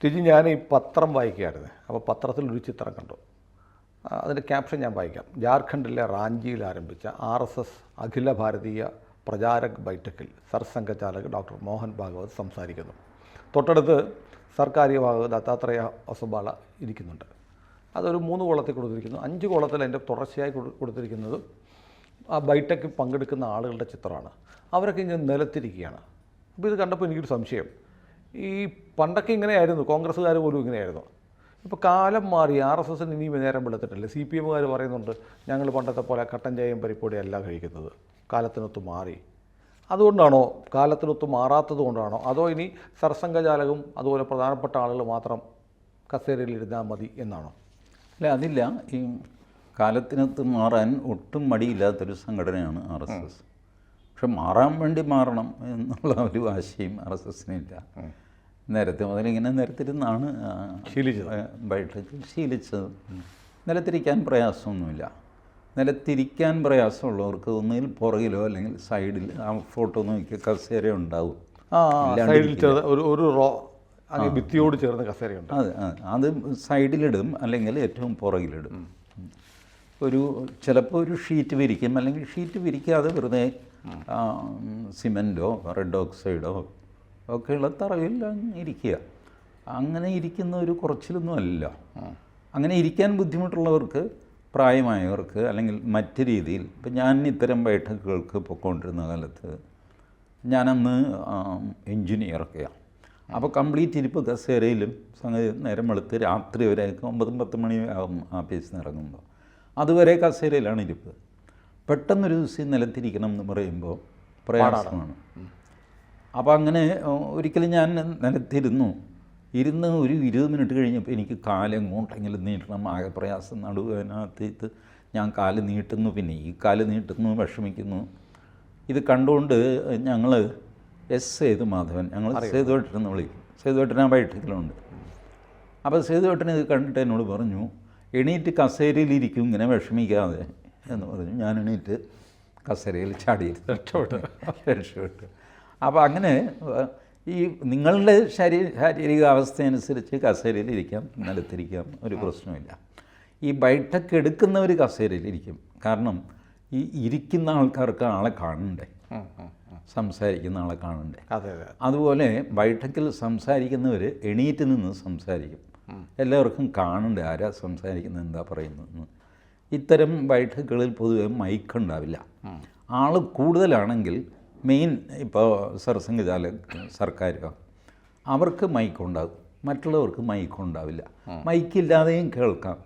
TG, ഞാൻ ഈ പത്രം വായിക്കുകയായിരുന്നു. അപ്പോൾ പത്രത്തിലൊരു ചിത്രം കണ്ടു. അതിൻ്റെ ക്യാപ്ഷൻ ഞാൻ വായിക്കാം. ജാർഖണ്ഡിലെ റാഞ്ചിയിൽ ആരംഭിച്ച RSS അഖില ഭാരതീയ പ്രചാരക് ബൈഠക്കിൽ സർസംഘചാലക് ഡോക്ടർ മോഹൻ ഭാഗവത് സംസാരിക്കുന്നു. തൊട്ടടുത്ത് സർക്കാര്യവാഹ് ദത്താത്രേയ ഒസബാള ഇരിക്കുന്നുണ്ട്. അതൊരു 3 കോളത്തിൽ കൊടുത്തിരിക്കുന്നു. 5 കോളത്തിൽ അതിൻ്റെ തുടർച്ചയായി കൊടുത്തിരിക്കുന്നത് ആ ബൈഠക്കിൽ പങ്കെടുക്കുന്ന ആളുകളുടെ ചിത്രമാണ്. അവരൊക്കെ ഇങ്ങനെ നിലത്തിരിക്കുകയാണ്. അപ്പോൾ ഇത് കണ്ടപ്പോൾ എനിക്കൊരു സംശയം. ഈ പണ്ടൊക്കെ ഇങ്ങനെയായിരുന്നു, കോൺഗ്രസ്സുകാർ പോലും ഇങ്ങനെയായിരുന്നു. ഇപ്പോൾ കാലം മാറി. RSSന് ഇനിയും നേരം വെളുത്തിട്ടില്ല. CPMകാർ പറയുന്നുണ്ട്, ഞങ്ങൾ പണ്ടത്തെ പോലെ കട്ടൻ ചായയും പരിപ്പോടിയും അല്ല കഴിക്കുന്നത്, കാലത്തിനൊത്ത് മാറി. അതുകൊണ്ടാണോ, കാലത്തിനൊത്ത് മാറാത്തത് കൊണ്ടാണോ, അതോ ഇനി സർസംഘചാലകും അതുപോലെ പ്രധാനപ്പെട്ട ആളുകൾ മാത്രം കസേരയിലിരുന്നാൽ മതി എന്നാണോ? അല്ല, അതില്ല. ഈ കാലത്തിനൊത്ത് മാറാൻ ഒട്ടും മടിയില്ലാത്തൊരു സംഘടനയാണ് RSS. പക്ഷെ മാറാൻ വേണ്ടി മാറണം എന്നുള്ള ഒരു വാശിയും RSSനില്ല. നേരത്തെ മുതലിങ്ങനെ നിരത്തിരുന്നാണ് ബൈഠക്കിൽ ശീലിച്ചത്. നിലത്തിരിക്കാൻ പ്രയാസമൊന്നുമില്ല. നിലത്തിരിക്കാൻ പ്രയാസമുള്ളവർക്ക് ഒന്നുകിൽ പുറകിലോ അല്ലെങ്കിൽ സൈഡിൽ ആ ഫോട്ടോ നോക്കിയ കസേര ഉണ്ടാവും. ഒരു റോ ഭിത്തിയോട് ചേർന്ന് കസേരയുണ്ട്. അത് സൈഡിലിടും അല്ലെങ്കിൽ ഏറ്റവും പുറകിലിടും. ചിലപ്പോൾ ഒരു ഷീറ്റ് വിരിക്കും, അല്ലെങ്കിൽ ഷീറ്റ് വിരിക്കാതെ വെറുതെ സിമെൻറ്റോ റെഡ് ഓക്സൈഡോ ഒക്കെയുള്ള തറയിൽ ഇരിക്കുക. അങ്ങനെ ഇരിക്കുന്ന ഒരു കുറച്ചിലൊന്നും അല്ല. അങ്ങനെ ഇരിക്കാൻ ബുദ്ധിമുട്ടുള്ളവർക്ക്, പ്രായമായവർക്ക്, അല്ലെങ്കിൽ മറ്റ് രീതിയിൽ, ഇപ്പം ഞാൻ ഇത്തരം ബൈഠക്കുകൾക്ക് പൊയ്ക്കൊണ്ടിരുന്ന കാലത്ത് ഞാനന്ന് എൻജിനീയറൊക്കെയാണ്. അപ്പോൾ കംപ്ലീറ്റ് ഇരിപ്പ് കസേരയിലും സംഗതി നേരം വെളുത്ത് രാത്രി വരെ 9-10 മണി ആകും ആഫീസിൽ നിന്ന് ഇറങ്ങുമ്പോൾ. അതുവരെ കസേരയിലാണ് ഇരിപ്പ്. പെട്ടെന്നൊരു ദിവസം നിലത്തിരിക്കണം എന്ന് പറയുമ്പോൾ പ്രയാസമാണ്. അപ്പോൾ അങ്ങനെ ഒരിക്കലും ഞാൻ നിലത്തിരുന്ന് ഒരു 20 മിനിറ്റ് കഴിഞ്ഞപ്പോൾ എനിക്ക് കാലെങ്ങോട്ടെങ്കിലും നീട്ടണം. ആകെ പ്രയാസം, നടുവേദനകത്ത് ഞാൻ കാല് നീട്ടുന്നു, പിന്നെ ഈ കാല് നീട്ടുന്നു, വിഷമിക്കുന്നു. ഇത് കണ്ടുകൊണ്ട് ഞങ്ങൾ സേതുമാധവൻ, ഞങ്ങൾ സേതുവേട്ടനെന്ന് വിളിക്കും. സേതുവേട്ടൻ ആ ബൈഠക്കിലുണ്ട്. അപ്പോൾ സേതുവേട്ടൻ ഇത് കണ്ടിട്ട് എന്നോട് പറഞ്ഞു, എണീറ്റ് കസേരയിലിരിക്കും, ഇങ്ങനെ വിഷമിക്കാതെ എന്ന് പറഞ്ഞു. ഞാൻ എണീറ്റ് കസേരയിൽ ചാടി രക്ഷപ്പെട്ടു. അപ്പോൾ അങ്ങനെ ഈ നിങ്ങളുടെ ശാരീരിക അവസ്ഥയനുസരിച്ച് കസേരയിലിരിക്കാം, നിലത്തിരിക്കാം, ഒരു പ്രശ്നമില്ല. ഈ ബൈഠക്ക് എടുക്കുന്നവർ കസേരയിലിരിക്കും. കാരണം ഈ ഇരിക്കുന്ന ആൾക്കാർക്ക് ആളെ കാണണ്ടേ, സംസാരിക്കുന്ന ആളെ കാണണ്ടേ. അതുപോലെ ബൈഠക്കിൽ സംസാരിക്കുന്നവർ എണീറ്റ് നിന്ന് സംസാരിക്കും. എല്ലാവർക്കും കാണണ്ടേ ആരാ സംസാരിക്കുന്നത്, എന്താ പറയുന്നതെന്ന്. ഇത്തരം ബൈഠക്കുകളിൽ പൊതുവെ മൈക്ക് ഉണ്ടാവില്ല. ആൾ കൂടുതലാണെങ്കിൽ മെയിൻ, ഇപ്പോൾ സർസംഘചാലക് സർക്കാരോ, അവർക്ക് മൈക്കുണ്ടാകും, മറ്റുള്ളവർക്ക് മൈക്കുണ്ടാവില്ല. മൈക്കില്ലാതെയും കേൾക്കാം.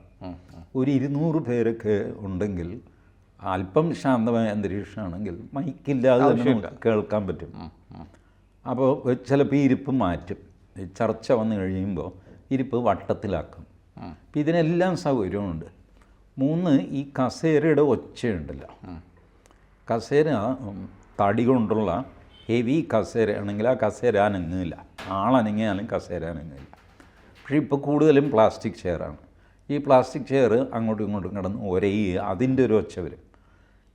ഒരു 200 പേരൊക്കെ ഉണ്ടെങ്കിൽ, അല്പം ശാന്തമായ അന്തരീക്ഷമാണെങ്കിൽ മൈക്കില്ലാതെ തന്നെ കേൾക്കാൻ പറ്റും. അപ്പോൾ ചിലപ്പോൾ ഇരിപ്പ് മാറ്റും. ചർച്ച വന്നു കഴിയുമ്പോൾ ഇരിപ്പ് വട്ടത്തിലാക്കും. അപ്പം ഇതിനെല്ലാം സൗകര്യമുണ്ട്. 3, ഈ കസേരയുടെ ഒച്ചയുണ്ടല്ലോ. കസേര തടി കൊണ്ടുള്ള ഹെവി കസേരയാണെങ്കിൽ ആ കസേര അനങ്ങില്ല. ആളനങ്ങിയാലും കസേര അനങ്ങില്ല. പക്ഷേ ഇപ്പോൾ കൂടുതലും പ്ലാസ്റ്റിക് ചെയറാണ്. ഈ പ്ലാസ്റ്റിക് ചെയർ അങ്ങോട്ടും ഇങ്ങോട്ടും കിടന്ന് ഒരേ അതിൻ്റെ ഒരു ഒച്ച വരും.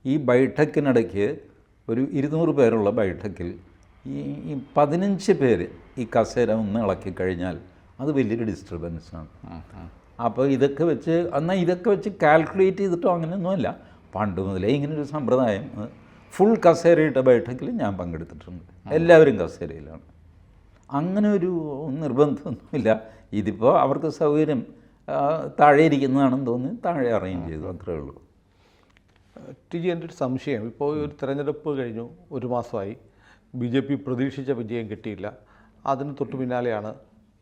ഈ ബൈഠക്കിനിടയ്ക്ക് ഒരു 200 പേരുള്ള ബൈഠക്കിൽ ഈ 15 പേര് ഈ കസേര ഒന്ന് ഇളക്കി കഴിഞ്ഞാൽ അത് വലിയൊരു ഡിസ്റ്റർബൻസാണ്. അപ്പോൾ ഇതൊക്കെ വെച്ച് കാൽക്കുലേറ്റ് ചെയ്തിട്ടോ അങ്ങനെയൊന്നുമല്ല. പണ്ട് മുതലേ ഇങ്ങനൊരു സമ്പ്രദായം. ഫുൾ കസേരയിട്ട ബൈഠക്കിൽ ഞാൻ പങ്കെടുത്തിട്ടുണ്ട്. എല്ലാവരും കസേരയിലാണ്. അങ്ങനെ ഒരു നിർബന്ധമൊന്നുമില്ല. ഇതിപ്പോൾ അവർക്ക് സൗകര്യം താഴെ ഇരിക്കുന്നതാണെന്ന് തോന്നി താഴെ അറേഞ്ച് ചെയ്തു, അത്രേ ഉള്ളൂ. ടിജി, എൻ്റെ ഒരു സംശയം, ഇപ്പോൾ ഒരു തെരഞ്ഞെടുപ്പ് കഴിഞ്ഞു, 1 മാസമായി, BJP പ്രതീക്ഷിച്ച വിജയം കിട്ടിയില്ല. അതിന് തൊട്ടു പിന്നാലെയാണ്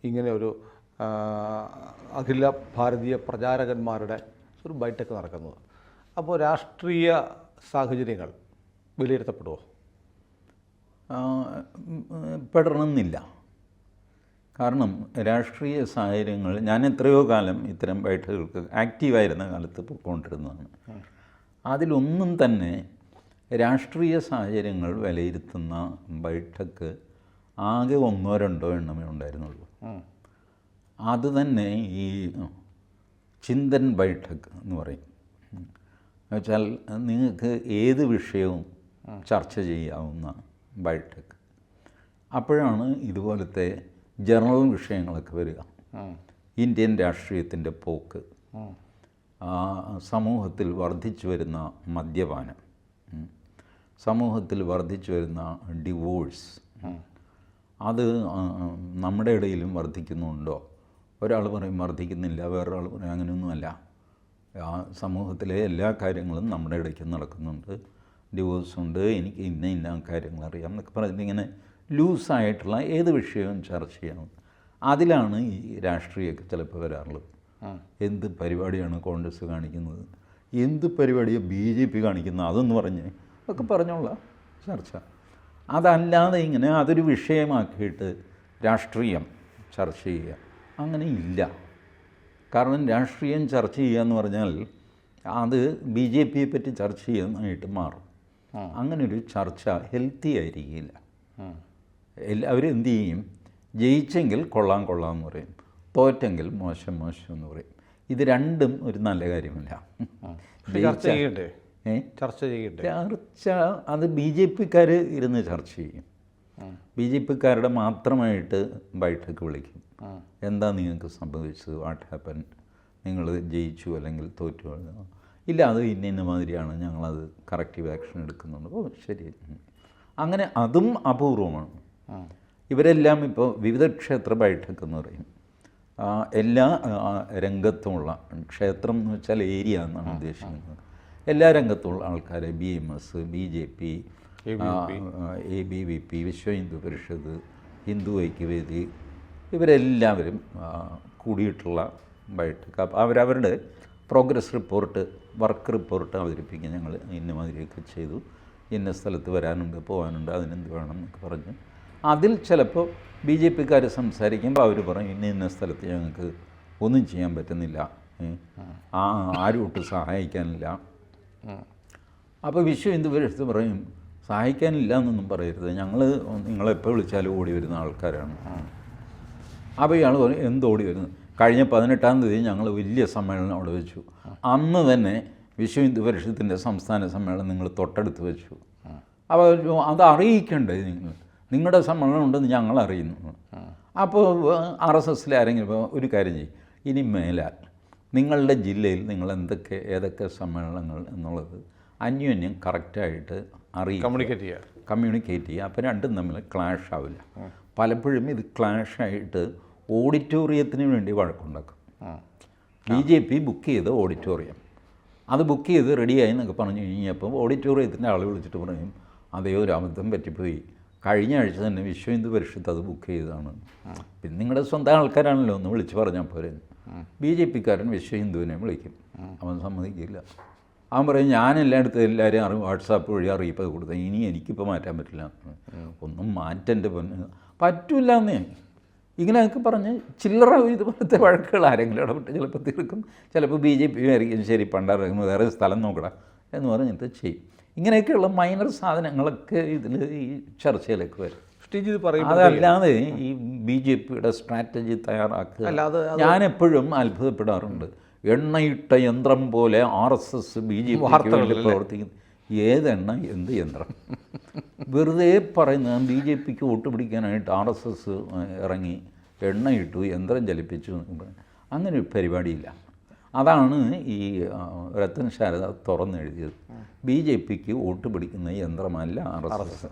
ഇങ്ങനെ ഒരു അഖില ഭാരതീയ പ്രചാരകന്മാരുടെ ഒരു ബൈഠക്ക് നടക്കുന്നത്. അപ്പോൾ രാഷ്ട്രീയ സാഹചര്യങ്ങൾ വിലയിരുത്തപ്പെടുമോ? പെടണമെന്നില്ല. കാരണം രാഷ്ട്രീയ സാഹചര്യങ്ങൾ, ഞാൻ എത്രയോ കാലം ഇത്തരം ബൈഠക്കുകൾക്ക് ആക്റ്റീവായിരുന്ന കാലത്ത് പോയിക്കൊണ്ടിരുന്നതാണ്. അതിലൊന്നും തന്നെ രാഷ്ട്രീയ സാഹചര്യങ്ങൾ വിലയിരുത്തുന്ന ബൈഠക്ക് ആകെ 1-2 എണ്ണമേ ഉണ്ടായിരുന്നുള്ളൂ. അത് തന്നെ ഈ ചിന്തൻ ബൈഠക്ക് എന്ന് പറയും. എന്നുവെച്ചാൽ നിങ്ങൾക്ക് ഏത് വിഷയവും ചർച്ച ചെയ്യാവുന്ന ബൈഠക്ക്. അപ്പോഴാണ് ഇതുപോലത്തെ ജനറൽ വിഷയങ്ങളൊക്കെ വരിക. ഇന്ത്യൻ രാഷ്ട്രീയത്തിൻ്റെ പോക്ക്, സമൂഹത്തിൽ വർദ്ധിച്ചു വരുന്ന മദ്യപാനം, സമൂഹത്തിൽ വർദ്ധിച്ചു വരുന്ന ഡിവോഴ്സ്, അത് നമ്മുടെ ഇടയിലും വർദ്ധിക്കുന്നുണ്ടോ? ഒരാൾ പറയും വർദ്ധിക്കുന്നില്ല, വേറൊരാൾ പറയും അങ്ങനെയൊന്നുമല്ല. സമൂഹത്തിലെ എല്ലാ കാര്യങ്ങളും നമ്മുടെ ഇടയ്ക്ക് നടക്കുന്നുണ്ട്. ഡിവോഴ്സുണ്ട്, എനിക്ക് ഇന്ന കാര്യങ്ങളറിയാം എന്നൊക്കെ പറഞ്ഞിട്ട് ഇങ്ങനെ ലൂസായിട്ടുള്ള ഏത് വിഷയവും ചർച്ച ചെയ്യാം. അതിലാണ് ഈ രാഷ്ട്രീയമൊക്കെ ചിലപ്പോൾ വരാറുള്ളത്. എന്ത് പരിപാടിയാണ് കോൺഗ്രസ് കാണിക്കുന്നത്, എന്ത് പരിപാടിയാണ് BJP കാണിക്കുന്നത്, അതൊന്ന് പറഞ്ഞ് ഒക്കെ പറഞ്ഞുള്ള ചർച്ച. അതല്ലാതെ ഇങ്ങനെ അതൊരു വിഷയമാക്കിയിട്ട് രാഷ്ട്രീയം ചർച്ച ചെയ്യുക അങ്ങനെ ഇല്ല. കാരണം രാഷ്ട്രീയം ചർച്ച ചെയ്യുക എന്ന് പറഞ്ഞാൽ അത് BJPയെ പറ്റി ചർച്ച ചെയ്യുന്നതായിട്ട് മാറും. അങ്ങനൊരു ചർച്ച ഹെൽത്തി ആയിരിക്കില്ല. എല്ലാവരും എന്തു ചെയ്യും? ജയിച്ചെങ്കിൽ കൊള്ളാം എന്ന് പറയും, തോറ്റെങ്കിൽ മോശം എന്ന് പറയും. ഇത് രണ്ടും ഒരു നല്ല കാര്യമില്ല. ചർച്ച അത് BJPക്കാർ ഇരുന്ന് ചർച്ച ചെയ്യും. BJPക്കാരുടെ മാത്രമായിട്ട് ബൈഠക്ക് വിളിക്കും. എന്താ നിങ്ങൾക്ക് സംഭവിച്ചത്, വാട്ട് ഹാപ്പൻ, നിങ്ങൾ ജയിച്ചു അല്ലെങ്കിൽ തോറ്റു, ഇല്ല അത് ഇന്ന മാതിരിയാണ്, ഞങ്ങളത് കറക്റ്റീവ് ആക്ഷൻ എടുക്കുന്നുണ്ട്. ഓ ശരി. അങ്ങനെ അതും അപൂർവമാണ്. ഇവരെല്ലാം ഇപ്പോൾ വിവിധ ക്ഷേത്ര ബൈഠക്ക് എന്ന് പറയും. എല്ലാ രംഗത്തുമുള്ള, ക്ഷേത്രം എന്ന് വെച്ചാൽ ഏരിയ എന്നാണ് ഉദ്ദേശിക്കുന്നത്, എല്ലാ രംഗത്തുമുള്ള ആൾക്കാരെ BMS, BJP, ABVP, Vishwa Hindu Parishad, Hindu Aikyavedi, ഇവരെല്ലാവരും കൂടിയിട്ടുള്ള ബൈഠക്ക്. അപ്പോൾ അവരവരുടെ പ്രോഗ്രസ് റിപ്പോർട്ട്, വർക്ക് റിപ്പോർട്ട് അവതരിപ്പിക്കുക. ഞങ്ങൾ ഇന്ന മാതിരിയൊക്കെ ചെയ്തു, ഇന്ന സ്ഥലത്ത് വരാനുണ്ട്, പോകാനുണ്ട്, അതിനെന്ത് വേണം എന്നൊക്കെ പറഞ്ഞ് അതിൽ ചിലപ്പോൾ BJPക്കാർ സംസാരിക്കുമ്പോൾ അവർ പറയും ഇന്ന സ്ഥലത്ത് ഞങ്ങൾക്ക് ഒന്നും ചെയ്യാൻ പറ്റുന്നില്ല, ആരും ഒട്ട് സഹായിക്കാനില്ല. അപ്പോൾ വിശ്വ ഹിന്ദു പരിഷത്ത് പറയും സഹായിക്കാനില്ല എന്നൊന്നും പറയരുത്, നിങ്ങളെപ്പോൾ വിളിച്ചാലും ഓടി വരുന്ന ആൾക്കാരാണ്. അപ്പോൾ ഇയാൾ പറയും എന്തോടി വരുന്നത്? കഴിഞ്ഞ 18-ാം തീയതി ഞങ്ങൾ വലിയ സമ്മേളനം അവിടെ വെച്ചു. അന്ന് തന്നെ വിശ്വ ഹിന്ദു പരിഷത്തിൻ്റെ സംസ്ഥാന സമ്മേളനം നിങ്ങൾ തൊട്ടടുത്ത് വെച്ചു. അപ്പോൾ അത് അറിയിക്കണ്ടേ നിങ്ങളുടെ സമ്മേളനം ഉണ്ടെന്ന് ഞങ്ങൾ അറിയുന്നു. അപ്പോൾ RSSലെ ആരെങ്കിലും ഒരു കാര്യം ചെയ്യും, ഇനി മേലാൽ നിങ്ങളുടെ ജില്ലയിൽ നിങ്ങൾ ഏതൊക്കെ സമ്മേളനങ്ങൾ എന്നുള്ളത് അന്യോന്യം കറക്റ്റായിട്ട് കമ്മ്യൂണിക്കേറ്റ് ചെയ്യുക. അപ്പോൾ രണ്ടും തമ്മിൽ ക്ലാഷ് ആവില്ല. പലപ്പോഴും ഇത് ക്ലാഷായിട്ട് ഓഡിറ്റോറിയത്തിന് വേണ്ടി വഴക്കുണ്ടാക്കും. BJP ബുക്ക് ചെയ്ത ഓഡിറ്റോറിയം, അത് ബുക്ക് ചെയ്ത് റെഡിയായി എന്നൊക്കെ പറഞ്ഞു കഴിഞ്ഞപ്പോൾ ഓഡിറ്റോറിയത്തിൻ്റെ ആൾ വിളിച്ചിട്ട് പറയും അതേ ഒരു അബദ്ധം പറ്റിപ്പോയി, കഴിഞ്ഞ ആഴ്ച തന്നെ വിശ്വ ഹിന്ദു പരിഷത്ത് അത് ബുക്ക് ചെയ്തതാണ്. പിന്നെ നിങ്ങളുടെ സ്വന്തം ആൾക്കാരാണല്ലോ, ഒന്ന് വിളിച്ച് പറഞ്ഞാൽ പോരെ. BJPക്കാരൻ വിശ്വ ഹിന്ദുവിനെ വിളിക്കും, അവൻ സമ്മതിക്കില്ല. അവൻ പറയും ഞാൻ എല്ലാവരും വാട്സാപ്പ് വഴി അറിയിപ്പ് കൊടുത്ത, ഇനി എനിക്കിപ്പോൾ മാറ്റാൻ പറ്റില്ല, ഒന്നും മാറ്റൻ്റെ പറ്റില്ല എന്നേ. ഇങ്ങനെയൊക്കെ പറഞ്ഞ് ചില്ലറ ഇതുപോലത്തെ വഴക്കുകൾ ആരെങ്കിലും ഇടപെട്ട് ചിലപ്പോൾ തീർക്കും. ചിലപ്പോൾ BJP ആയിരിക്കും ശരി പണ്ടായിരിക്കും വേറെ സ്ഥലം നോക്കടാ എന്ന് പറഞ്ഞിട്ട് ചെയ്യും. ഇങ്ങനെയൊക്കെയുള്ള മൈനർ സാധനങ്ങളൊക്കെ ഇതിൽ ഈ ചർച്ചയിലേക്ക് വരും. അതല്ലാതെ ഈ BJPയുടെ സ്ട്രാറ്റജി തയ്യാറാക്കുക ഞാൻ എപ്പോഴും അത്ഭുതപ്പെടാറുണ്ട്. എണ്ണയിട്ട യന്ത്രം പോലെ RSS BJP പ്രവർത്തിക്കുന്നു. ഏതെണ്ണ എന്ത് യന്ത്രം? വെറുതെ പറയുന്ന BJPക്ക് വോട്ട് പിടിക്കാനായിട്ട് RSS ഇറങ്ങി എണ്ണയിട്ടു, യന്ത്രം ചലിപ്പിച്ചു, അങ്ങനെ ഒരു പരിപാടിയില്ല. അതാണ് ഈ രത്തൻ ശാരദ തുറന്നെഴുതിയത്. BJPക്ക് വോട്ട് പിടിക്കുന്ന യന്ത്രമല്ല RSS.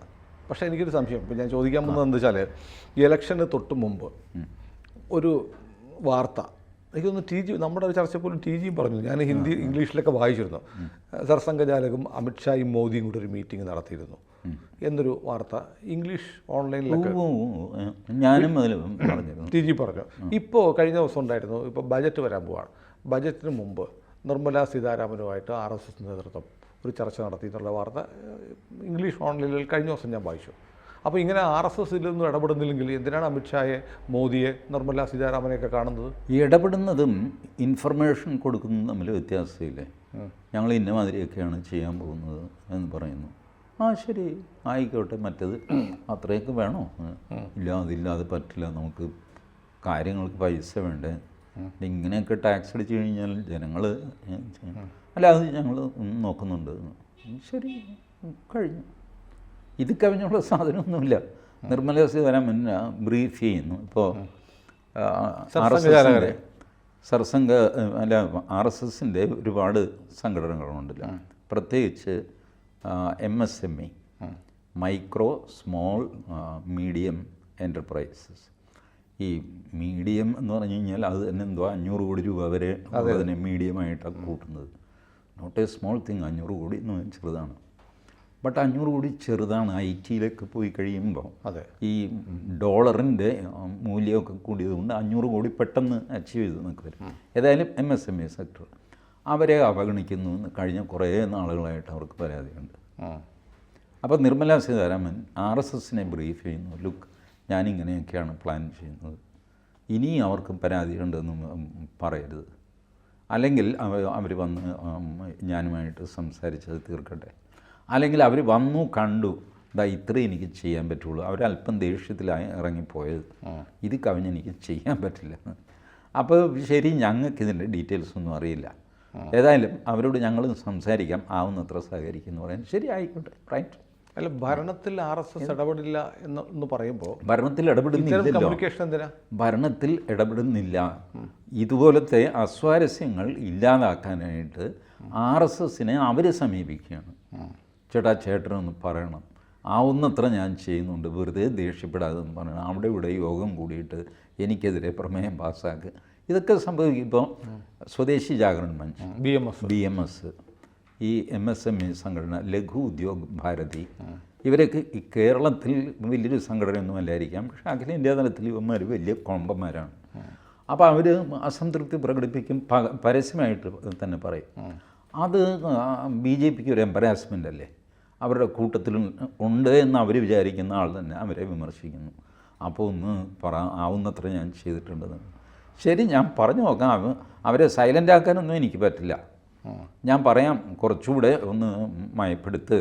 പക്ഷേ എനിക്കൊരു സംശയം, ഇപ്പം ഞാൻ ചോദിക്കാൻ പോകുന്നത് എന്താ വെച്ചാൽ, ഈ ഇലക്ഷന് തൊട്ട് മുമ്പ് ഒരു വാർത്ത, എനിക്കൊന്ന് നമ്മുടെ ഒരു ചർച്ച പോലും TGയും പറഞ്ഞു, ഞാൻ ഇംഗ്ലീഷിലൊക്കെ വായിച്ചിരുന്നു, സർസംഘചാലകും അമിത്ഷായും മോദിയും കൂടെ ഒരു മീറ്റിംഗ് നടത്തിയിരുന്നു എന്നൊരു വാർത്ത ഇംഗ്ലീഷ് ഓൺലൈനിലൊക്കെ ഞാനും TG പറഞ്ഞു. ഇപ്പോൾ കഴിഞ്ഞ ദിവസം ഉണ്ടായിരുന്നു, ഇപ്പോൾ ബജറ്റ് വരാൻ പോവാണ്. ബജറ്റിന് മുമ്പ് നിർമ്മലാ സീതാരാമനുമായിട്ട് RSS നേതൃത്വം ഒരു ചർച്ച നടത്തി എന്നുള്ള വാർത്ത ഇംഗ്ലീഷ് ഓൺലൈനിൽ കഴിഞ്ഞ ദിവസം ഞാൻ വായിച്ചു. അപ്പോൾ ഇങ്ങനെ RSSലൊന്നും ഇടപെടുന്നില്ലെങ്കിൽ എന്തിനാണ് അമിത്ഷായെ, മോദിയെ, നിർമ്മലാ സീതാരാമനെയൊക്കെ കാണുന്നത്? ഈ ഇടപെടുന്നതും ഇൻഫർമേഷൻ കൊടുക്കുന്നതും തമ്മിൽ വ്യത്യാസമില്ലേ? ഞങ്ങൾ ഇന്ന മാതിരിയൊക്കെയാണ് ചെയ്യാൻ പോകുന്നത് എന്ന് പറയുന്നു. ശരി ആയിക്കോട്ടെ, മറ്റത് അത്രയൊക്കെ വേണോ? അതില്ലാതെ പറ്റില്ല, നമുക്ക് കാര്യങ്ങൾക്ക് പൈസ വേണ്ടേ, ഇങ്ങനെയൊക്കെ ടാക്സ് അടിച്ചു കഴിഞ്ഞാൽ ജനങ്ങൾ അത് ഞങ്ങൾ നോക്കുന്നുണ്ട്. ശരി കഴിഞ്ഞു. ഇത് കവിഞ്ഞുള്ള സാധനമൊന്നുമില്ല. നിർമ്മല സീതാരാമൻ ബ്രീഫ് ചെയ്യുന്നു. ഇപ്പോൾ സർസംഘചാലകരെ. സർസംഘ അല്ല RSSൻ്റെ ഒരുപാട് സംഘടനകളുണ്ടല്ലോ, പ്രത്യേകിച്ച് MSME, micro small medium enterprises. ഈ മീഡിയം എന്ന് പറഞ്ഞു കഴിഞ്ഞാൽ അത് തന്നെ എന്തോ 500 കോടി രൂപ വരെ അതിനെ മീഡിയമായിട്ടാണ് കൂട്ടുന്നത്. Not A small thing. 500 കോടി എന്ന് പറഞ്ഞാൽ ചെറുതാണ്. ബട്ട് 500 കോടി ചെറുതാണ്. IT പോയി കഴിയുമ്പോൾ ഈ ഡോളറിൻ്റെ മൂല്യമൊക്കെ കൂടിയതുകൊണ്ട് 500 കോടി പെട്ടെന്ന് അച്ചീവ് ചെയ്ത് എന്നൊക്കെ വരും. ഏതായാലും MSME സെക്ടർ അവരെ അവഗണിക്കുന്നു എന്ന് കഴിഞ്ഞ കുറേ നാളുകളായിട്ട് അവർക്ക് പരാതിയുണ്ട്. അപ്പോൾ നിർമ്മല സീതാരാമൻ RSSനെ ബ്രീഫ് ചെയ്യുന്നു. ലുക്ക്, ഞാനിങ്ങനെയൊക്കെയാണ് പ്ലാൻ ചെയ്യുന്നത്, ഇനി അവർക്ക് പരാതിയുണ്ടെന്ന് പറയരുത്, അല്ലെങ്കിൽ അവർ വന്ന് ഞാനുമായിട്ട് സംസാരിച്ചത് തീർക്കട്ടെ, അല്ലെങ്കിൽ അവർ വന്നു കണ്ടു ഇത്രയും എനിക്ക് ചെയ്യാൻ പറ്റുള്ളൂ, അവരല്പം ദേഷ്യത്തിലായി ഇറങ്ങിപ്പോയത്, ഇത് കവിഞ്ഞെനിക്ക് ചെയ്യാൻ പറ്റില്ല. അപ്പോൾ ശരി, ഞങ്ങൾക്ക് ഇതിൻ്റെ ഡീറ്റെയിൽസ് ഒന്നും അറിയില്ല, ഏതായാലും അവരോട് ഞങ്ങൾ സംസാരിക്കാം, ആവുന്നത്ര സഹകരിക്കുന്നു പറയാൻ. ശരി, ആയിക്കോട്ടെ, റൈറ്റ്. അല്ല, ഭരണത്തിൽ RSS ഇടപെടില്ല എന്ന് പറയുമ്പോൾ ഭരണത്തിൽ ഇടപെടുന്നില്ലല്ലോ. കമ്മ്യൂണിക്കേഷൻ എന്തിനാ? ഭരണത്തിൽ ഇടപെടുന്നില്ല. ഇതുപോലത്തെ അസ്വാരസ്യങ്ങൾ ഇല്ലാതാക്കാനായിട്ട് RSSനെ അവർ സമീപിക്കുകയാണ്. ചേട്ടനൊന്ന് പറയണം, ആവുന്നത്ര ഞാൻ ചെയ്യുന്നുണ്ട്, വെറുതെ ദേഷ്യപ്പെടാതെന്ന് പറയണം, അവിടെ ഇവിടെ യോഗം കൂടിയിട്ട് എനിക്കെതിരെ പ്രമേയം പാസ്സാക്കുക, ഇതൊക്കെ സംഭവിക്കും. ഇപ്പോൾ സ്വദേശി ജാഗരൺ മഞ്ച്, BMS, ഈ MSME സംഘടന, ലഘു ഉദ്യോഗ് ഭാരതി, ഇവരൊക്കെ ഈ കേരളത്തിൽ വലിയൊരു സംഘടനയൊന്നും അല്ലായിരിക്കാം, പക്ഷേ അഖിലേന്ത്യാ തലത്തിൽ ഇവന്മാർ വലിയ കോമ്പന്മാരാണ്. അപ്പോൾ അവർ അസംതൃപ്തി പ്രകടിപ്പിക്കും, പരസ്യമായിട്ട് തന്നെ പറയും. അത് BJPക്ക് ഒരു എംബറാസ്മെൻ്റ് അല്ലേ? അവരുടെ കൂട്ടത്തിൽ ഉണ്ട് എന്ന് അവർ വിചാരിക്കുന്ന ആൾ തന്നെ അവരെ വിമർശിക്കുന്നു. അപ്പോൾ ഒന്ന് ആവുന്നത്ര ഞാൻ ചെയ്തിട്ടുണ്ടെന്ന്. ശരി, ഞാൻ പറഞ്ഞു നോക്കാം. അവരെ സൈലൻ്റ് ആക്കാനൊന്നും എനിക്ക് പറ്റില്ല. ഞാൻ പറയാം, കുറച്ചുകൂടെ ഒന്ന് മയപ്പെടുത്ത്,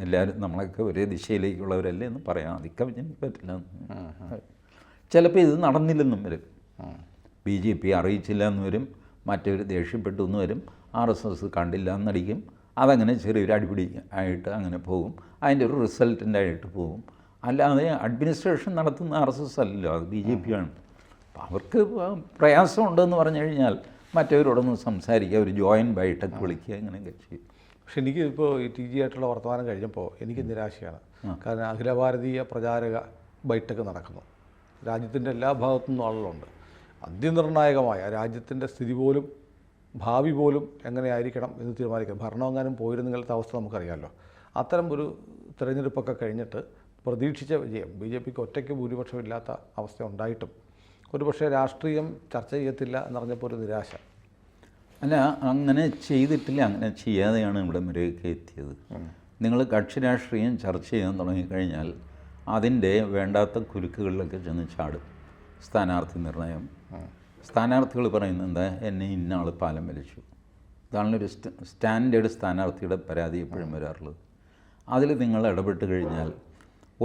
എല്ലാവരും നമ്മളൊക്കെ ഒരേ ദിശയിലേക്കുള്ളവരല്ലേ എന്ന് പറയാം. അതൊക്കെ എനിക്ക് പറ്റില്ല. ചിലപ്പോൾ ഇത് നടന്നില്ലെന്നും വരും, BJP അറിയിച്ചില്ല എന്ന് വരും, മറ്റൊരു ദേഷ്യപ്പെട്ടു എന്ന് വരും, RSS കണ്ടില്ല എന്നടിക്കും. അതങ്ങനെ ചെറിയൊരു അടിപിടി ആയിട്ട് അങ്ങനെ പോകും, അതിൻ്റെ ഒരു റിസൾട്ടൻ്റ് ആയിട്ട് പോകും. അല്ലാതെ അഡ്മിനിസ്ട്രേഷൻ നടത്തുന്ന RSS അല്ലല്ലോ, അത് BJP ആണ്. അപ്പോൾ അവർക്ക് പ്രയാസമുണ്ടെന്ന് പറഞ്ഞു കഴിഞ്ഞാൽ മറ്റവരോടൊന്ന് സംസാരിക്കുക, ഒരു ജോയിൻറ്റ് ബൈഠക്ക് വിളിക്കുക, അങ്ങനെയൊക്കെ ചെയ്യും. പക്ഷെ എനിക്ക് ഇപ്പോൾ ഈ TG ആയിട്ടുള്ള വർത്തമാനം കഴിഞ്ഞപ്പോൾ എനിക്ക് നിരാശയാണ്. കാരണം അഖില ഭാരതീയ പ്രചാരക ബൈഠക്ക് നടക്കുന്നു, രാജ്യത്തിൻ്റെ എല്ലാ ഭാഗത്തു നിന്നും ആളുകളുണ്ട്. അതിനിർണായകമായ രാജ്യത്തിൻ്റെ സ്ഥിതി പോലും ഭാവി പോലും എങ്ങനെയായിരിക്കണം എന്ന് തീരുമാനിക്കണം. ഭരണമെങ്ങാനും പോയിരുന്നെങ്കിലത്തെ അവസ്ഥ നമുക്കറിയാമല്ലോ. അത്തരം ഒരു തിരഞ്ഞെടുപ്പൊക്കെ കഴിഞ്ഞിട്ട് പ്രതീക്ഷിച്ച വിജയം BJPക്ക് ഒറ്റയ്ക്ക് ഭൂരിപക്ഷമില്ലാത്ത അവസ്ഥ ഉണ്ടായിട്ടും ഒരുപക്ഷെ രാഷ്ട്രീയം ചർച്ച ചെയ്യത്തില്ല എന്നറിഞ്ഞപ്പോൾ ഒരു നിരാശ. അല്ല, അങ്ങനെ ചെയ്തിട്ടില്ല, അങ്ങനെ ചെയ്യാതെയാണ് ഇവിടെ വരെയൊക്കെ എത്തിയത്. നിങ്ങൾ കക്ഷി രാഷ്ട്രീയം ചർച്ച ചെയ്യാൻ തുടങ്ങിക്കഴിഞ്ഞാൽ അതിൻ്റെ വേണ്ടാത്ത കുരുക്കുകളിലൊക്കെ ചെന്ന് ചാടും. സ്ഥാനാർത്ഥി നിർണയം, സ്ഥാനാർത്ഥികൾ പറയുന്നത് എന്താ, എന്നെ ഇന്ന ആൾ പാലം വലിച്ചു, ഇതാണൊരു സ്റ്റാൻഡേർഡ് സ്ഥാനാർത്ഥിയുടെ പരാതി എപ്പോഴും വരാറുള്ളത്. അതിൽ നിങ്ങൾ ഇടപെട്ട് കഴിഞ്ഞാൽ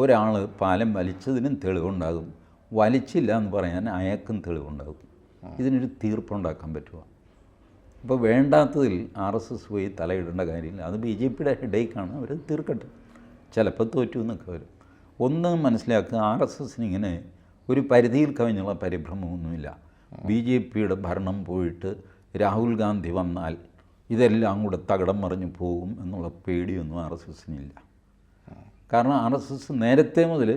ഒരാൾ പാലം വലിച്ചതിനും തെളിവുണ്ടാകും, വലിച്ചില്ല എന്ന് പറയാൻ അയാൾക്കും തെളിവുണ്ടാകും. ഇതിനൊരു തീർപ്പുണ്ടാക്കാൻ പറ്റുമോ? ഇപ്പോൾ വേണ്ടാത്തതിൽ RSS പോയി തലയിടേണ്ട കാര്യമില്ല. അത് BJPയുടെ ഹെഡേക്കാണ്, അവർ തീർക്കട്ടെ, ചിലപ്പോൾ തോറ്റു എന്നൊക്കെ വരും. ഒന്ന് മനസ്സിലാക്കുക, RSSന് ഇങ്ങനെ ഒരു പരിധിയിൽ കവിഞ്ഞുള്ള പരിഭ്രമമൊന്നുമില്ല. BJPയുടെ ഭരണം പോയിട്ട് രാഹുൽ ഗാന്ധി വന്നാൽ ഇതെല്ലാം കൂടെ തകിടം മറിഞ്ഞു പോകും എന്നുള്ള പേടിയൊന്നും RSSനില്ല. കാരണം RSS നേരത്തെ മുതൽ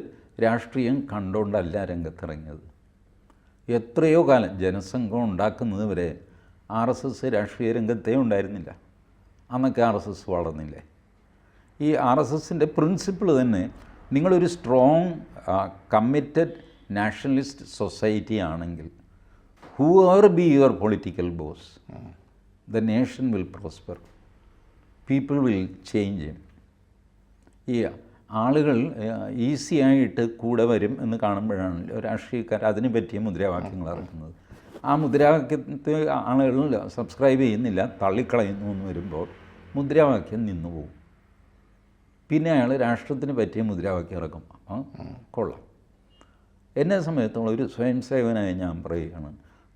രാഷ്ട്രീയം കണ്ടുകൊണ്ടല്ല രംഗത്തിറങ്ങിയത്. എത്രയോ കാലം ജനസംഘം ഉണ്ടാക്കുന്നത് വരെ RSS രാഷ്ട്രീയ രംഗത്തേ ഉണ്ടായിരുന്നില്ല. അന്നൊക്കെ RSS വളർന്നില്ലേ? ഈ RSSൻ്റെ പ്രിൻസിപ്പിൾ തന്നെ, നിങ്ങളൊരു സ്ട്രോങ് കമ്മിറ്റഡ് നാഷണലിസ്റ്റ് സൊസൈറ്റി ആണെങ്കിൽ, whoever be your political boss, the nation will prosper, people will change him. ഈ ആളുകൾ ഈസിയായിട്ട് കൂടെ വരും എന്ന് കാണുമ്പോഴാണ് രാഷ്ട്രീയക്കാർ അതിന് പറ്റിയ മുദ്രാവാക്യങ്ങൾ ഇറക്കുന്നത്. ആ മുദ്രാവാക്യത്തെ ആളുകൾ സബ്സ്ക്രൈബ് ചെയ്യുന്നില്ല, തള്ളിക്കളയുന്നു എന്ന് വരുമ്പോൾ മുദ്രാവാക്യം നിന്നുപോകും. പിന്നെ അയാൾ രാഷ്ട്രത്തിന് പറ്റിയ മുദ്രാവാക്യം ഇറക്കും. കൊള്ളാം. എന്നെ സംബന്ധിച്ചോളം ഒരു സ്വയം സേവനായി ഞാൻ പറയുകയാണ്,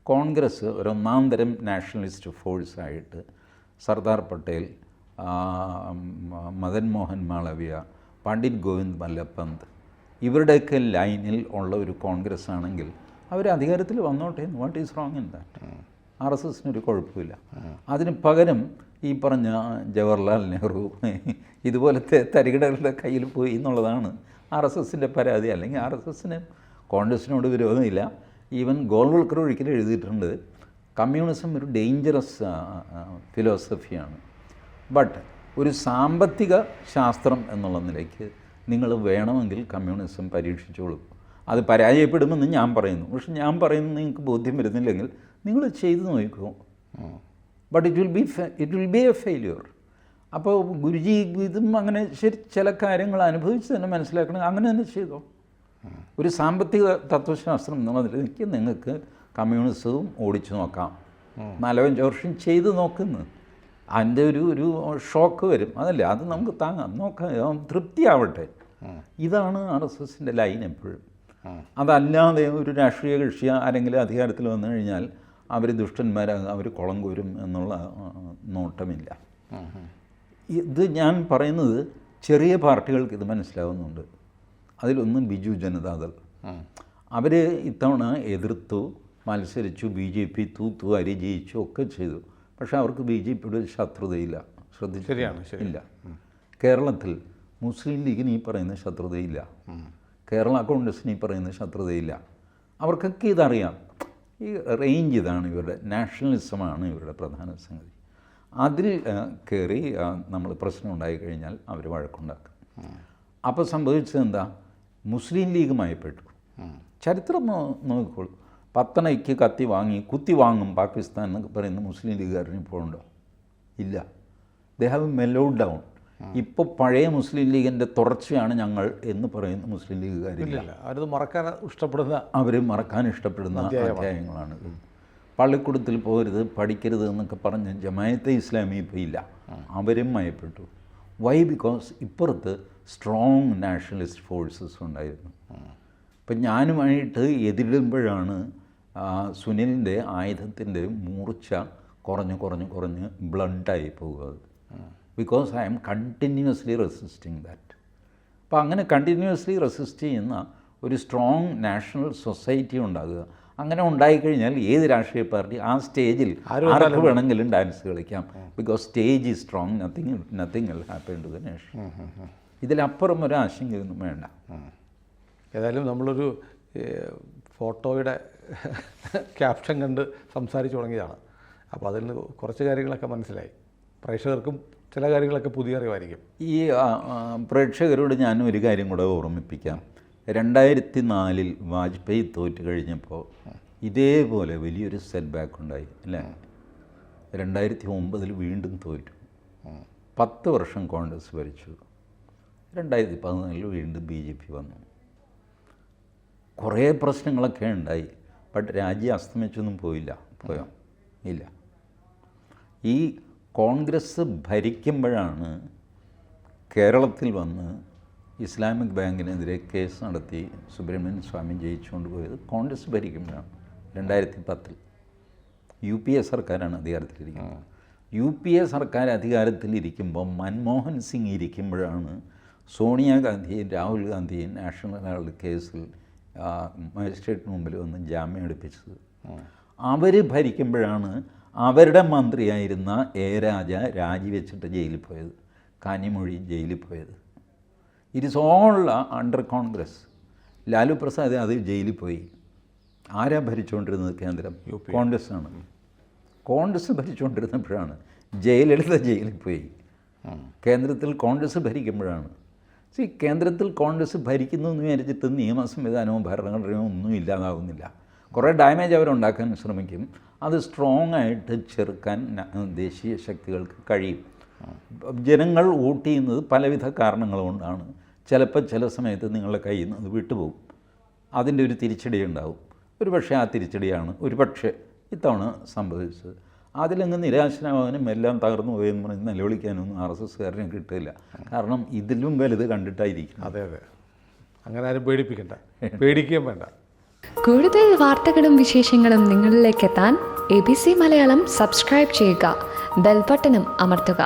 കോൺഗ്രസ് ഒരൊന്നാം തരം നാഷണലിസ്റ്റ് ഫോഴ്സായിട്ട് സർദാർ പട്ടേൽ, മദൻ മോഹൻ മാളവ്യ, പണ്ഡിറ്റ് ഗോവിന്ദ് മല്ലപ്പന്ത് ഇവരുടെയൊക്കെ ലൈനിൽ ഉള്ള ഒരു കോൺഗ്രസ് ആണെങ്കിൽ അവർ അധികാരത്തിൽ വന്നോട്ടെ. What is wrong in that? RSSനൊരു കുഴപ്പമില്ല. അതിന് പകരം ഈ പറഞ്ഞ ജവഹർലാൽ നെഹ്റു ഇതുപോലത്തെ തരികിടകളുടെ കയ്യിൽ പോയി എന്നുള്ളതാണ് RSSൻ്റെ പരാതി. അല്ലെങ്കിൽ RSSന് കോൺഗ്രസിനോട് വിരോധമില്ല. ഈവൻ ഗോൾവൽക്കർ ഒരിക്കലും എഴുതിയിട്ടുണ്ട്, കമ്മ്യൂണിസം ഒരു ഡേഞ്ചറസ് ഫിലോസഫിയാണ്. ബട്ട് ഒരു സാമ്പത്തിക ശാസ്ത്രം എന്നുള്ള നിലയ്ക്ക് നിങ്ങൾ വേണമെങ്കിൽ കമ്മ്യൂണിസം പരീക്ഷിച്ചോളൂ. അത് പരാജയപ്പെടുമെന്ന് ഞാൻ പറയുന്നു. പക്ഷെ ഞാൻ പറയുന്നത് നിങ്ങൾക്ക് ബോധ്യം വരുന്നില്ലെങ്കിൽ നിങ്ങൾ ചെയ്തു നോക്കൂ. But it will be A failure. അപ്പോൾ ഗുരുജി ഇതും അങ്ങനെ ശരി ചില കാര്യങ്ങൾ അനുഭവിച്ച് തന്നെ മനസ്സിലാക്കണം. അങ്ങനെ തന്നെ ചെയ്തോ. ഒരു സാമ്പത്തിക തത്വശാസ്ത്രം എന്നുള്ളതിലേക്ക് നിങ്ങൾക്ക് കമ്മ്യൂണിസവും ഓടിച്ചു നോക്കാം. 4-5 വർഷം ചെയ്ത് നോക്കുന്നു. അതിൻ്റെ ഒരു ഷോക്ക് വരും, അതല്ലേ, അത് നമുക്ക് താങ്ങാം, നോക്കാം, തൃപ്തിയാവട്ടെ. ഇതാണ് RSSൻ്റെ ലൈൻ എപ്പോഴും. അതല്ലാതെ ഒരു രാഷ്ട്രീയ കക്ഷി ആരെങ്കിലും അധികാരത്തിൽ വന്നു കഴിഞ്ഞാൽ അവർ ദുഷ്ടന്മാരാകും, അവർ കുളം കോരും എന്നുള്ള നോട്ടമില്ല. ഇത് ഞാൻ പറയുന്നത് ചെറിയ പാർട്ടികൾക്ക് ഇത് മനസ്സിലാവുന്നുണ്ട്. അതിലൊന്ന് ബിജു ജനതാദൾ. അവർ ഇത്തവണ എതിർത്തു, മത്സരിച്ചു, BJP തൂത്തുവാരി ജയിച്ചു ഒക്കെ ചെയ്തു. പക്ഷേ അവർക്ക് BJPയുടെ ശത്രുതയില്ല. ഇല്ല. കേരളത്തിൽ മുസ്ലിം ലീഗിന് ഈ പറയുന്ന ശത്രുതയില്ല, കേരള കോൺഗ്രസിന് ഈ പറയുന്ന ശത്രുതയില്ല. അവർക്കൊക്കെ ഇതറിയാം. ഈ റേഞ്ച് ഇതാണ് ഇവരുടെ, നാഷണലിസമാണ് ഇവരുടെ പ്രധാന സംഗതി. അതിൽ കയറി നമ്മൾ പ്രശ്നം ഉണ്ടായിക്കഴിഞ്ഞാൽ അവർ വഴക്കുണ്ടാക്കും. അപ്പോൾ സംഭവിച്ചത് എന്താ? മുസ്ലിം ലീഗ് മയപ്പെട്ടു. ചരിത്രം നോക്കിക്കോളൂ. പത്തനയ്ക്ക് കുത്തി വാങ്ങും പാകിസ്ഥാൻ എന്നൊക്കെ പറയുന്ന മുസ്ലിം ലീഗുകാരന് ഇപ്പോഴുണ്ടോ? ഇല്ല. They have mellowed down. ഇപ്പോൾ പഴയ മുസ്ലിം ലീഗിൻ്റെ തുടർച്ചയാണ് ഞങ്ങൾ എന്ന് പറയുന്ന മുസ്ലിം ലീഗുകാരില്ല. അവർ മറക്കാൻ ഇഷ്ടപ്പെടുന്ന അധ്യായങ്ങളാണ്. പള്ളിക്കൂടത്തിൽ പോകരുത്, പഠിക്കരുത് എന്നൊക്കെ പറഞ്ഞ് ജമായത്തെ ഇസ്ലാമി ഇപ്പോൾ ഇല്ല. അവരും മയപ്പെട്ടു. വൈ? ബിക്കോസ് ഇപ്പുറത്ത് സ്ട്രോങ് നാഷണലിസ്റ്റ് ഫോഴ്സസ് ഉണ്ടായിരുന്നു. ഇപ്പം ഞാനുമായിട്ട് എതിരിടുമ്പോഴാണ് സുനിലിൻ്റെ ആയുധത്തിൻ്റെ മൂർച്ച കുറഞ്ഞ് ബ്ലണ്ടായി പോകുന്നത്. Because I am continuously resisting that. അപ്പോൾ അങ്ങനെ കണ്ടിന്യൂസ്ലി റെസിസ്റ്റ് ചെയ്യുന്ന ഒരു സ്ട്രോങ് നാഷണൽ സൊസൈറ്റി ഉണ്ടാകുക. അങ്ങനെ ഉണ്ടായിക്കഴിഞ്ഞാൽ ഏത് രാഷ്ട്രീയ പാർട്ടി ആ സ്റ്റേജിൽ ആർക്ക് വേണമെങ്കിലും ഡാൻസ് കളിക്കാം. Because stage is strong, nothing will happen to the nation. ഇതിലപ്പുറം ഒരു ആശങ്കയൊന്നും വേണ്ട. ഏതായാലും നമ്മളൊരു ഫോട്ടോയുടെ ക്യാപ്ഷൻ കണ്ട് സംസാരിച്ചു തുടങ്ങിയതാണ്. അപ്പോൾ അതിൽ നിന്ന് കുറച്ച് കാര്യങ്ങളൊക്കെ മനസ്സിലായി. പ്രേക്ഷകർക്കും ചില കാര്യങ്ങളൊക്കെ പുതിയ അറിവായിരിക്കും. ഈ പ്രേക്ഷകരോട് ഞാൻ ഒരു കാര്യം കൂടെ ഓർമ്മിപ്പിക്കാം. 2004 വാജ്പേയി തോറ്റ് കഴിഞ്ഞപ്പോൾ ഇതേപോലെ വലിയൊരു സെറ്റ് ബാക്ക് ഉണ്ടായി അല്ലേ? 2009 വീണ്ടും തോറ്റു. 10 വർഷം കോൺഗ്രസ് ഭരിച്ചു. 2014 വീണ്ടും BJP വന്നു. കുറേ പ്രശ്നങ്ങളൊക്കെ ഉണ്ടായി. ബട്ട് രാജ്യം അസ്തമിച്ചൊന്നും പോയോ? ഇല്ല. ഈ കോൺഗ്രസ് ഭരിക്കുമ്പോഴാണ് കേരളത്തിൽ വന്ന് ഇസ്ലാമിക് ബാങ്കിനെതിരെ കേസ് നടത്തി സുബ്രഹ്മണ്യൻ സ്വാമി ജയിച്ചുകൊണ്ട് പോയത്. കോൺഗ്രസ് ഭരിക്കുമ്പോഴാണ് 2010. UPA സർക്കാരാണ് അധികാരത്തിലിരിക്കുന്നത്. UPA സർക്കാർ അധികാരത്തിലിരിക്കുമ്പോൾ മൻമോഹൻ സിംഗ് ഇരിക്കുമ്പോഴാണ് സോണിയാഗാന്ധിയും രാഹുൽ ഗാന്ധിയും നാഷണൽ ഹെറാൾഡ് കേസിൽ മജിസ്ട്രേറ്റിന് മുമ്പിൽ വന്ന് ജാമ്യം എടുപ്പിച്ചത്. അവർ ഭരിക്കുമ്പോഴാണ് അവരുടെ മന്ത്രിയായിരുന്ന A. രാജ രാജിവെച്ചിട്ട് ജയിലിൽ പോയത്, കാനിമൊഴി ജയിലിൽ പോയത്. It is all under Congress. Lalu Prasad അത് ജയിലിൽ പോയി. ആരാ ഭരിച്ചുകൊണ്ടിരുന്നത്? കേന്ദ്രം കോൺഗ്രസ് ആണ്. കോൺഗ്രസ് ഭരിച്ചുകൊണ്ടിരുന്നപ്പോഴാണ് ജയലളിത ജയിലിൽ പോയി. കേന്ദ്രത്തിൽ കോൺഗ്രസ് ഭരിക്കുമ്പോഴാണ്. കേന്ദ്രത്തിൽ കോൺഗ്രസ് ഭരിക്കുന്നു എന്ന് വിചാരിച്ചിട്ട് നിയമ സംവിധാനവും ഭരണഘടനയും ഒന്നും ഇല്ലാതാവുന്നില്ല. കുറേ ഡാമേജ് അവരുണ്ടാക്കാൻ ശ്രമിക്കും. അത് സ്ട്രോങ് ആയിട്ട് ചെറുക്കാൻ ദേശീയ ശക്തികൾക്ക് കഴിയും. ജനങ്ങൾ വോട്ട് ചെയ്യുന്നത് പലവിധ കാരണങ്ങൾ കൊണ്ടാണ്. ചിലപ്പോൾ ചില സമയത്ത് നിങ്ങളുടെ കയ്യിൽ നിന്ന് അത് വിട്ടുപോകും. അതിൻ്റെ ഒരു തിരിച്ചടി ഉണ്ടാവും. ഒരുപക്ഷെ ആ തിരിച്ചടിയാണ് ഇത്തവണ സംഭവിച്ചത്. അതിലങ്ങ് നിരാശനാവാനും എല്ലാം തകർന്നു പോയെന്ന് പറഞ്ഞ് നിലവിളിക്കാനൊന്നും RSSകാരനെ കിട്ടില്ല. കാരണം ഇതിലും വലുത് കണ്ടിട്ടായിരിക്കും. അതെ. അങ്ങനെ ആരും പേടിക്കുകയും വേണ്ട. കൂടുതൽ വാർത്തകളും വിശേഷങ്ങളും നിങ്ങളിലേക്ക് എത്താൻ ABC മലയാളം സബ്സ്ക്രൈബ് ചെയ്യുക, ബെൽ ബട്ടണും അമർത്തുക.